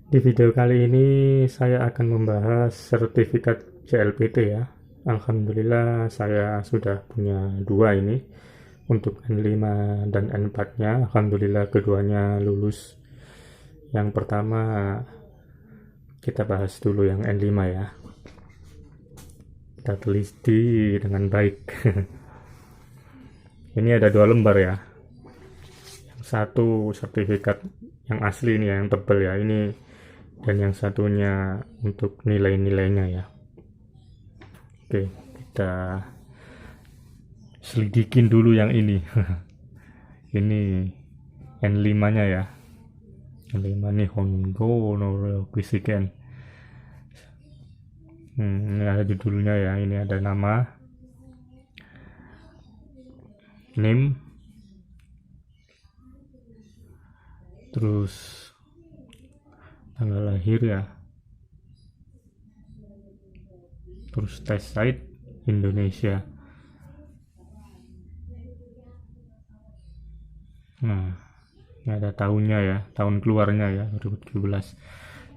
Di video kali ini saya akan membahas sertifikat CLPT ya. Alhamdulillah saya sudah punya dua ini. Untuk N5 dan N4-nya, Alhamdulillah keduanya lulus. Yang pertama kita bahas dulu yang N5 ya. Kita teliti dengan baik. Ini ada dua lembar ya. Yang satu sertifikat yang asli ini yang tebal ya. Ini dan yang satunya untuk nilai-nilainya ya. Oke, kita selidikin dulu yang ini. Ini N5-nya ya. N5 nih Hongo no Kuisiken. Ini ada judulnya ya. Ini ada nama, name, terus tanggal lahir ya, terus test site Indonesia. Nah, ini ada tahunnya ya, tahun keluarnya ya, 2017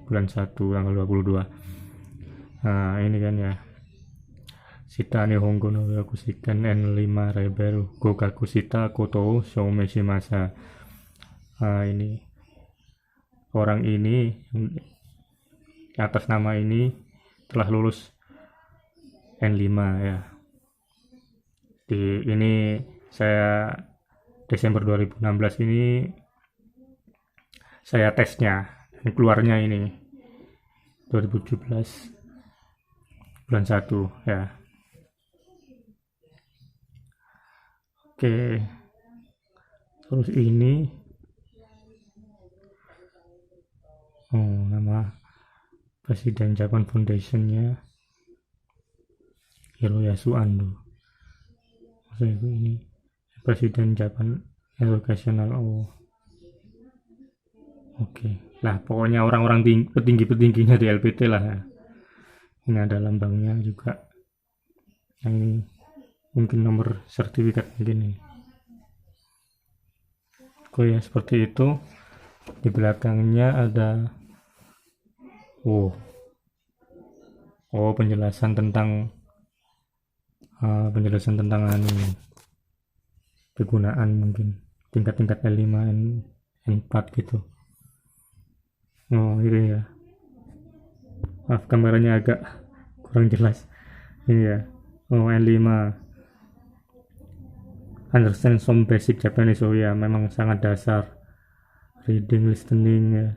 bulan 1 tanggal 22. Nah, ini kan ya. Shita Nihongo no Yakushiken N5 Rebel Gogakushita Koto Shoumeshimasa. Nah, ini orang ini atas nama ini telah lulus N5 ya. Ini saya Desember 2016 ini saya tesnya, keluarnya ini 2017 bulan 1 ya. Oke, terus ini nama Presiden Japan Foundation-nya Hiroyasu Ando. Maksudnya ini Presiden Japan Educational. Oke. Lah pokoknya orang-orang petinggi-petingginya di LPT lah ya. Ini ada lambangnya juga. Yang ini mungkin nomor sertifikat begini. Oke ya, seperti itu. Di belakangnya ada penjelasan tentang kegunaan mungkin tingkat-tingkat L5 N4 gitu. Ini ya, maaf kameranya agak kurang jelas. Ini ya, N5 understand some basic Japanese. Ya memang sangat dasar, reading, listening ya.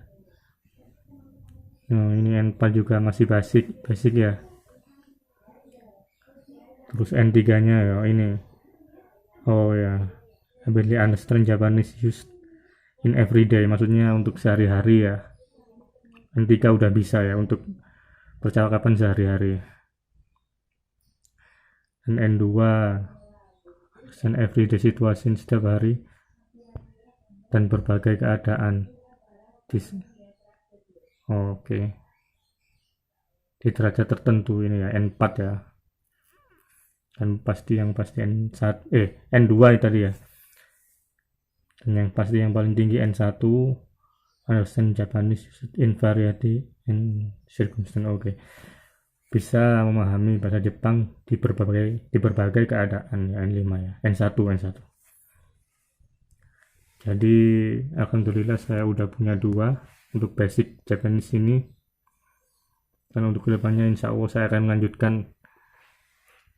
Ini N4 juga masih basic ya. Terus N3 nya ya ini ya, ability understand Japanese used in everyday, maksudnya untuk sehari-hari ya. N3 udah bisa ya untuk percakapan sehari-hari. Dan N2 understand everyday situation, setiap hari dan berbagai keadaan. Oke. Di derajat tertentu ini ya, N4 ya. Dan yang pasti N2 tadi ya. Dan yang pasti yang paling tinggi N1, understand Japanese in variety and circumstance. Oke. Bisa memahami bahasa Jepang di berbagai keadaan ya, N5 ya. N1. Jadi alhamdulillah saya udah punya dua untuk basic Japanese ini. Dan untuk kedepannya insya Allah saya akan melanjutkan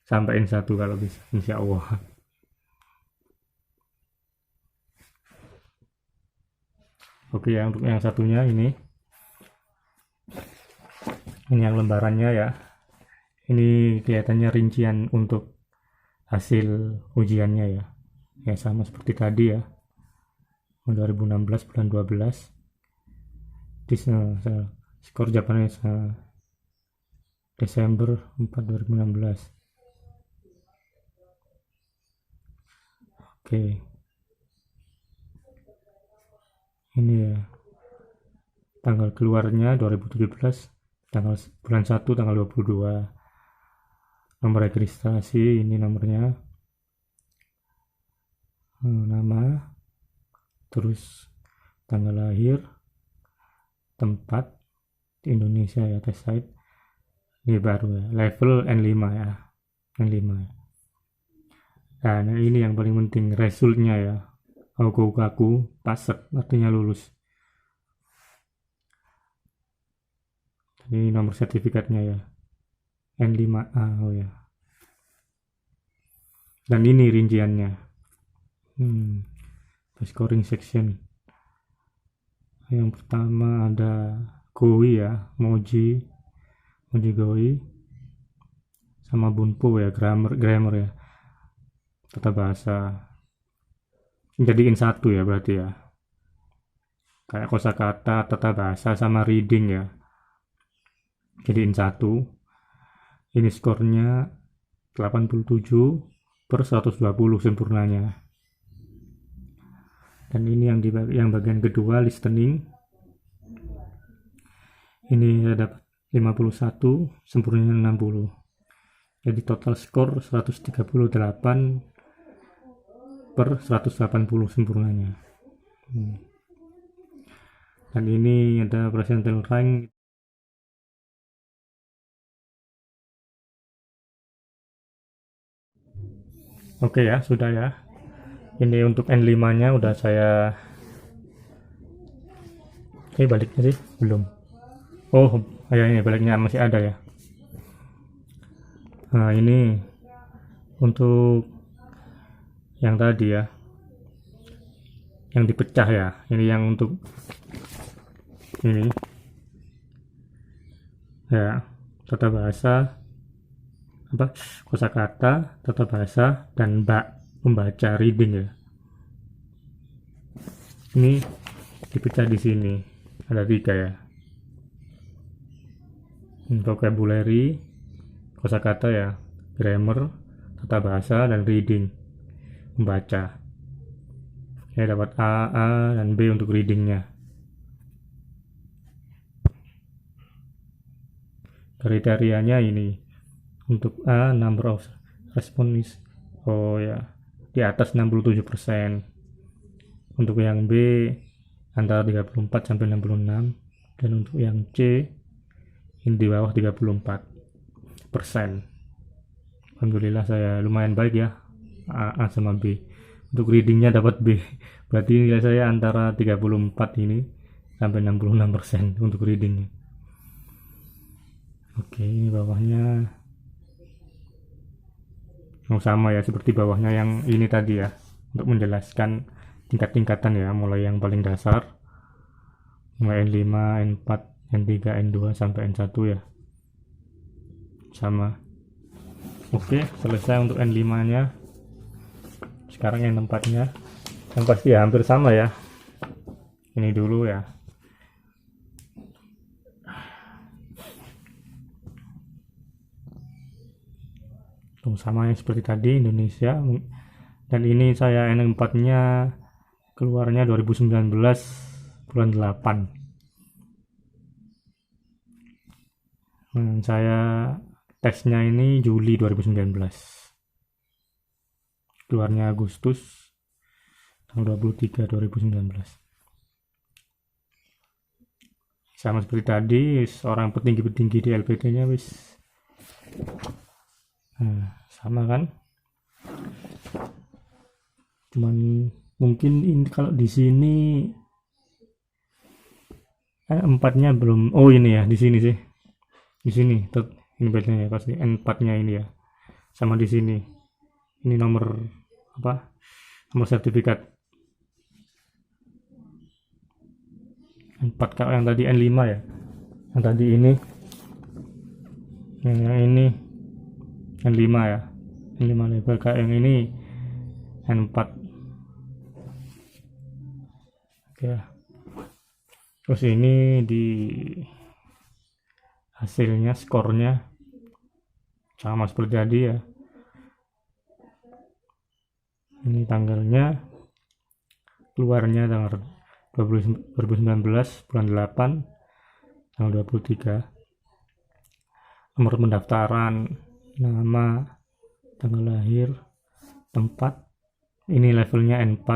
sampai N1 kalau bisa, insya Allah. Oke ya, untuk yang satunya ini yang lembarannya ya. Ini kelihatannya rincian untuk hasil ujiannya ya. Ya sama seperti tadi ya. 2016 bulan 12. Skor Japanese Desember 4 2016. Oke. Ini ya. Tanggal keluarnya 2017, tanggal bulan 1 tanggal 22. Nomor registrasi ini nomornya. Nama, terus tanggal lahir, tempat, di Indonesia ya, test site ini baru ya, level N5 ya, N5 ya. Nah ini yang paling penting, resultnya ya, Haukokukaku passed, artinya lulus. Ini nomor sertifikatnya ya, N5A. Oh ya, dan ini rinciannya. Scoring section yang pertama ada GUI ya, Moji GUI, sama Bunpo ya, grammar ya, tata bahasa. Jadiin satu ya berarti ya, kayak kosakata, tata bahasa sama reading ya, jadiin satu. Ini skornya 87/120 sempurnanya. Dan ini yang bagian kedua, listening, ini dapat 51, sempurnanya 60. Jadi total skor 138/180 sempurnanya. Dan ini ada percentage rank. Oke ya, sudah ya. Ini untuk N5 nya udah saya baliknya sih belum. Oh ya, ini baliknya masih ada ya. Nah ini untuk yang tadi ya, yang dipecah ya, ini yang untuk ini ya, tata bahasa, kosakata, tata bahasa, dan membaca, reading ya. Ini dipecah di sini ada 3 ya, vocabulary, kosakata ya, grammar, tata bahasa, dan reading, membaca ya. Dapat A dan B untuk readingnya. Kriterianya ini untuk A, number of response, oh ya, di atas 67%. Untuk yang B antara 34 sampai 66, dan untuk yang C ini di bawah 34%. Alhamdulillah saya lumayan baik ya, A sama B. Untuk readingnya dapat B, berarti nilai saya antara 34 ini sampai 66% untuk readingnya. Oke, ini bawahnya sama ya, seperti bawahnya yang ini tadi ya, untuk menjelaskan tingkat-tingkatan ya, mulai yang paling dasar, mulai N5, N4, N3, N2 sampai N1 ya, sama. Oke, selesai untuk N5 nya. Sekarang N4 nya, yang pasti ya hampir sama ya, ini dulu ya. Sama yang seperti tadi, Indonesia. Dan ini saya N4 nya keluarnya 2019 bulan 8. Saya tesnya ini Juli 2019, keluarnya Agustus tanggal 23 2019. Sama seperti tadi, seorang petinggi-petinggi di LPT nya sama kan, cuman mungkin ini kalau di sini N4-nya belum. Oh ini ya, di sini sih, di sini ini bedanya ya, pasti N4-nya ini ya, sama di sini. Ini nomor nomor sertifikat N4. Kalau yang tadi N5 ya, yang tadi ini, yang ini N5 ya, N5 level. Kayak yang ini N4. Oke. Terus ini di hasilnya, skornya sama seperti tadi ya. Ini tanggalnya, keluarnya tanggal 2019 bulan 8 tanggal 23. Nomor pendaftaran, nama, tanggal lahir, tempat. Ini levelnya N4,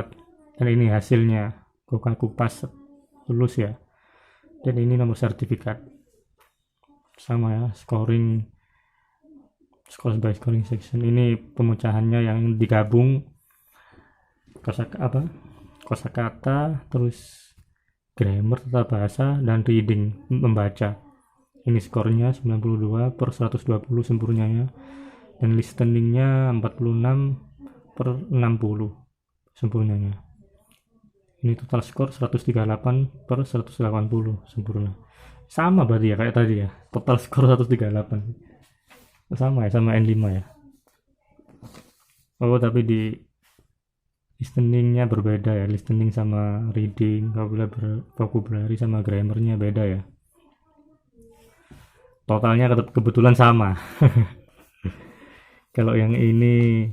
dan ini hasilnya Haukokukaku passed, lulus ya. Dan ini nomor sertifikat. sama ya, scores by scoring section. Ini pemecahannya yang digabung kosakata, terus grammar, tata bahasa, dan reading, membaca. Ini skornya 92 per 120 sempurnanya, dan listeningnya 46 per 60 sempurnanya. Ini total skor 138 per 180 sempurna. Sama berarti ya kayak tadi ya, total skor 138. Sama ya, sama N5 ya. Oh, tapi di listeningnya berbeda ya, listening sama reading, vocabulary sama grammarnya beda ya. Totalnya kebetulan sama. Kalau yang ini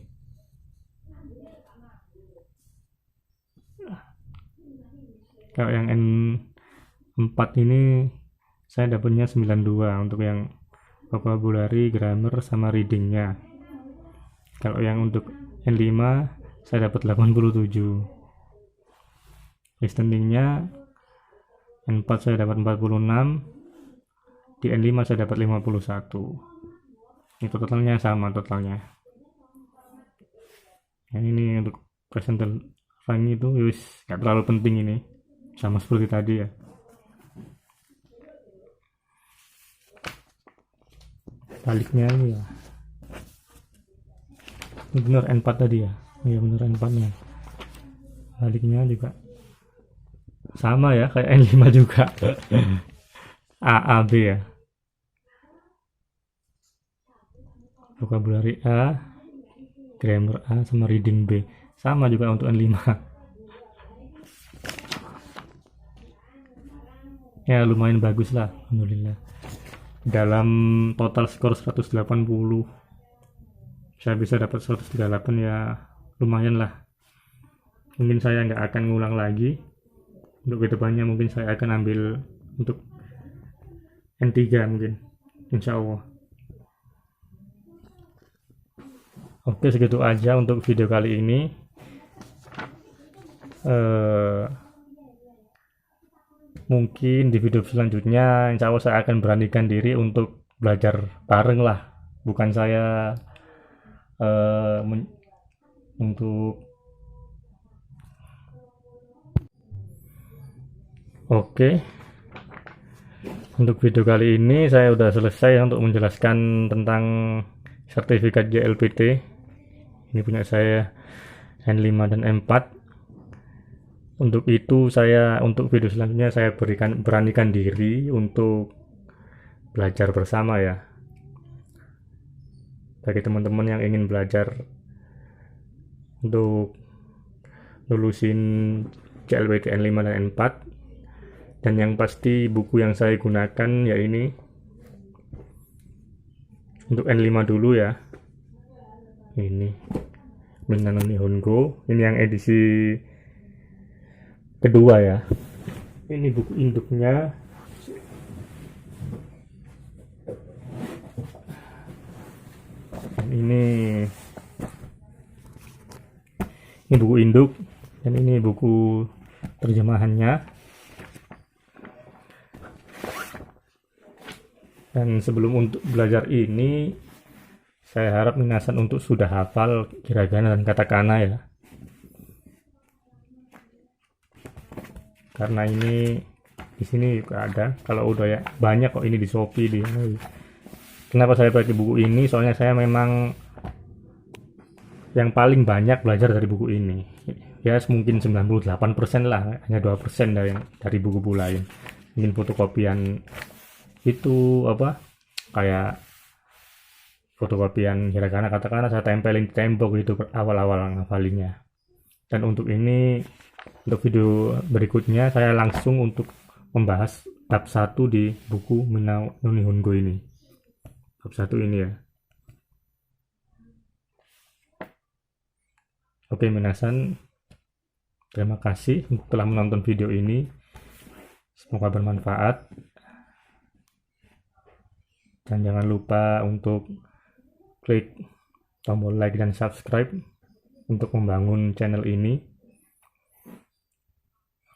kalau yang N4 ini saya dapatnya 92 untuk yang vocabulary, grammar sama readingnya. Kalau yang untuk N5 saya dapat 87. Listeningnya N4 saya dapat 46, di N5 saya dapat 51. Ini totalnya sama totalnya. Yang ini untuk presenter rank itu wis nggak terlalu penting, ini sama seperti tadi ya. Baliknya ini ya, ini bener N4 tadi ya. Iya bener N4 nya. Baliknya juga sama ya kayak N5 juga. A B ya, vocabulary A, grammar A, sama reading B. Sama juga untuk N5. Ya lumayan bagus lah, alhamdulillah. Dalam total skor 180 saya bisa dapat 138 ya, lumayan lah. Mungkin saya nggak akan ngulang lagi. Untuk kedepannya mungkin saya akan ambil untuk N3 mungkin, insya Allah. Oke, segitu aja untuk video kali ini. Mungkin di video selanjutnya insya Allah saya akan beranikan diri untuk belajar bareng lah, bukan saya untuk Oke, untuk video kali ini saya udah selesai untuk menjelaskan tentang sertifikat JLPT. Ini punya saya N5 dan M4. Untuk itu untuk video selanjutnya saya beranikan diri untuk belajar bersama ya. Bagi teman-teman yang ingin belajar untuk lulusin JLPT N5 dan N4, dan yang pasti buku yang saya gunakan ya ini untuk N5 dulu ya, ini Minano Nihongo, ini yang edisi kedua ya. Ini buku induknya, ini buku induk, dan ini buku terjemahannya. Dan sebelum untuk belajar ini, saya harap minasan untuk sudah hafal hiragana dan katakana ya, karena ini di sini juga ada. Kalau udah ya banyak kok ini di Shopee di. Kenapa saya pakai buku ini? Soalnya saya memang yang paling banyak belajar dari buku ini. Ya mungkin 98% lah, hanya 2% dari buku-buku lain. Mungkin fotokopian itu kayak fotokopian hiragana katakana saya tempelin di tembok itu awal-awal ngafalinnya. Dan untuk video berikutnya saya langsung untuk membahas bab 1 di buku Minano Nihongo ini. Bab 1 ini ya. Oke minasan, terima kasih telah menonton video ini. Semoga bermanfaat. Dan jangan lupa untuk klik tombol like dan subscribe untuk membangun channel ini.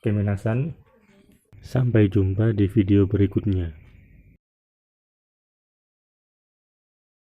Oke minasan, sampai jumpa di video berikutnya.